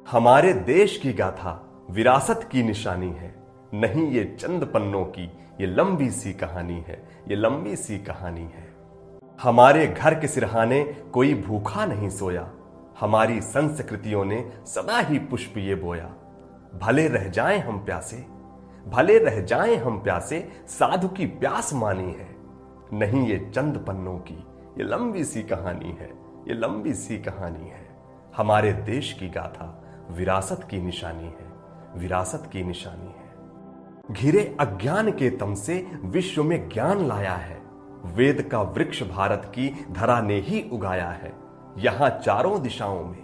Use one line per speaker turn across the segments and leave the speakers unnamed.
हमारे देश की गाथा विरासत की निशानी है, नहीं ये चंद पन्नों की ये लंबी सी कहानी है, ये लंबी सी कहानी है। हमारे घर के सिरहाने कोई भूखा नहीं सोया, हमारी संस्कृतियों ने सदा ही पुष्प ये बोया। भले रह जाएं हम प्यासे, भले रह जाएं हम प्यासे, साधु की प्यास मानी है, नहीं ये चंद पन्नों की ये लंबी सी कहानी है, ये लंबी सी कहानी है। हमारे देश की गाथा विरासत की निशानी है, विरासत की निशानी है। घिरे अज्ञान के तम से विश्व में ज्ञान लाया है, वेद का वृक्ष भारत की धरा ने ही उगाया है। यहां चारों दिशाओं में,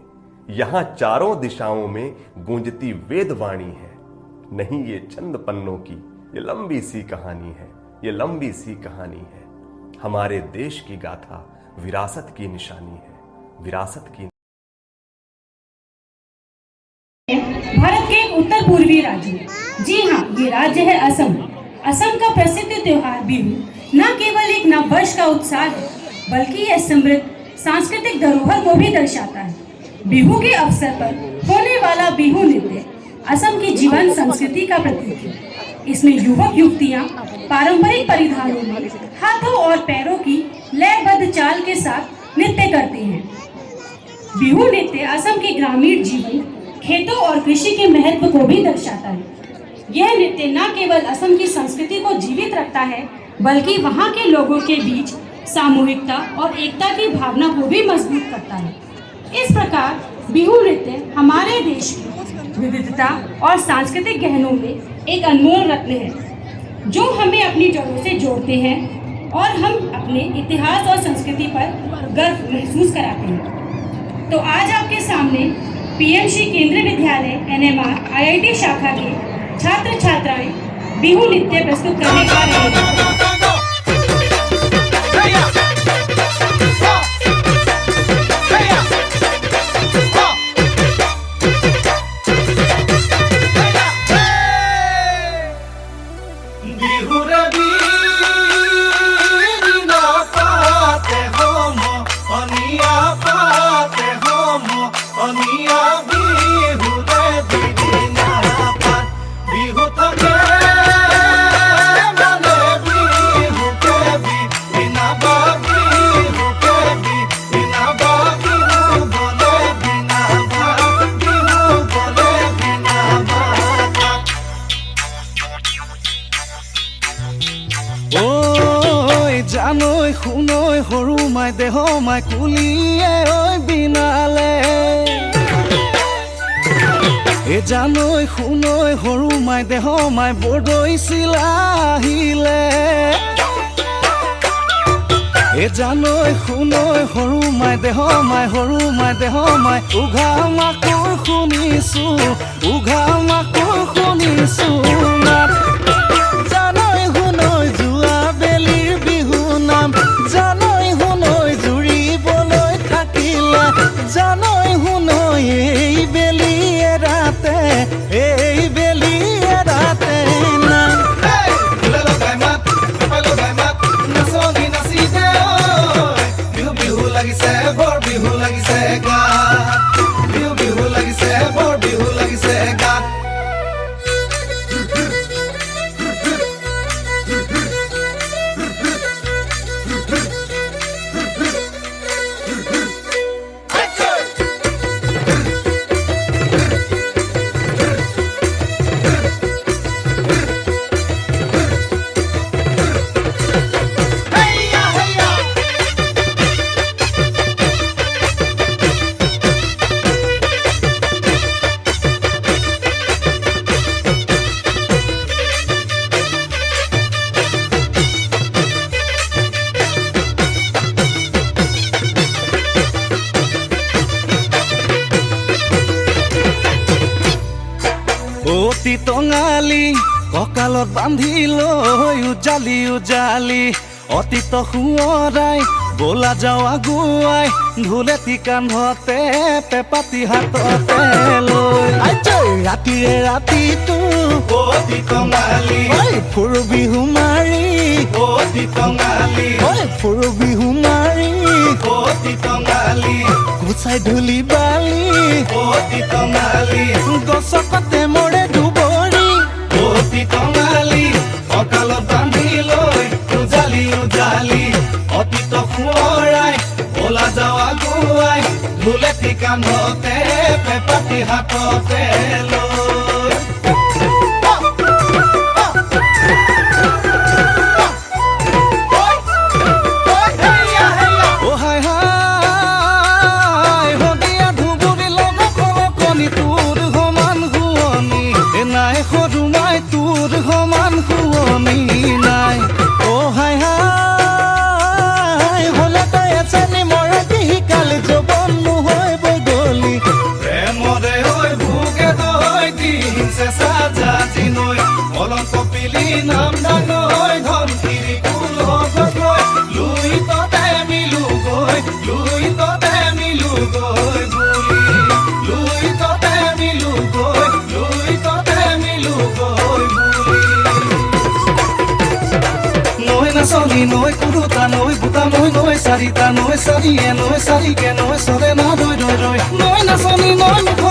यहां चारों दिशाओं में गूंजती वेद वाणी है, नहीं ये चंद पन्नों की ये लंबी सी कहानी है, ये लंबी सी कहानी है। हमारे देश की गाथा विरासत की निशानी है, विरासत की।
भारत के उत्तर पूर्वी राज्य, जी हाँ, ये राज्य है असम। असम का प्रसिद्ध त्योहार बिहू न केवल एक नव वर्ष का उत्साह है, बल्कि यह समृद्ध सांस्कृतिक धरोहर को भी दर्शाता है। बिहू के अवसर पर होने वाला बिहू नृत्य असम की जीवन संस्कृति का प्रतीक है। इसमें युवक युवतियां पारंपरिक परिधानों में हाथों और पैरों की लयबद्ध चाल के साथ नृत्य करते हैं। बिहू नृत्य असम के ग्रामीण जीवन, खेतों और कृषि के महत्व को भी दर्शाता है। यह नृत्य न केवल असम की संस्कृति को जीवित रखता है, बल्कि वहाँ के लोगों के बीच सामूहिकता और एकता की भावना को भी मजबूत करता है। इस प्रकार बिहू नृत्य हमारे देश की विविधता और सांस्कृतिक गहनों में एक अनमोल रत्न है, जो हमें अपनी जड़ों से जोड़ते हैं और हम अपने इतिहास और संस्कृति पर गर्व महसूस कराते हैं। तो आज आपके सामने पीएमसी केंद्रीय विद्यालय NMR IIT शाखा के छात्र छात्राएं बिहू नृत्य प्रस्तुत करने जा रहे हैं।
জানৈ শুনৈ সৰু মাই দেহ মাই কুলিয়ে ঐ বিনালে। এ জানৈ শুনৈ সৰু মাই দেহ মাই বৰদৈ চিলা আহিলে। এ জানৈ শুনৈ সৰু মাই দেহ মাই সৰু মাই দেহ মাই উঘা মাকৰ শুনিছো, উঘা মাকৰ শুনিছো নাম। জানৈ শুনৈ যোৱা বেলিৰ বিহু নাম, জানৈ শুনৈ জুৰিবলৈ থাকিলা, জানৈ শুনৈ এই বেলি এৰাতে, এই বেলি এৰাতে নাম। বিহু লাগিছে বৰ বিহু লাগিছে গাত, বিহু বিহু লাগিছে বৰ বিহু লাগিছে গাত। অতি টঙালি কঁকালত বান্ধি লৈ উজালি উজালি, অতীত সোঁৱৰাই বলা যাওঁ আগুৱাই, ঢোলেটি কান্ধতে পেপাতি হাততে লৈ। ৰাতিৰে ৰাতিটো অতি টঙালি ফুৰু বিহু মাৰি, অতি টঙালি ফুৰু বিহু মাৰি, অতি টঙালি গুচাই ধূলি বালি, অতি টঙালি
গছকতে মৰে দুবৰি
অতি টঙালি অকালত বান্ধি লৈ উজালি উজালি অতীত সোঁৱৰাই ওলা যাৱা গুৱাই ধুলেটি কান্ধতে পেপাটি হাততে লৈ
অ হাই হাই হদিয়া ধুবুৰী লগত কণী তোৰ সমান শুৱনি নাই সৰু মাই তোৰ সমান শুৱনি নাই অ হাই হাই হলে তই এজনী মৰতি শিকালি যৌৱন নহয় বগলী
প্ৰেমৰে হৈ ভোগে দৈ দিন চেঁচা জাজি নৈ অলপ কপিলি নাম ডাঙৈ ধনশিৰি কুল গৈ লুই ততে মিলো গৈ লুই ততে মিলো গৈ বুলি লুই ততে মিলো গৈ লুই ততে মিলো গৈ বুলি নৈ নাচনি নৈ কুৰুতা নৈ বুটা নৈ নৈ চাৰিতা নৈ চাৰিয়ে নৈ চাৰিকে নৈ চৰে না ৰৈ ৰৈ ৰৈ নৈ নাচনি নৈ মুখ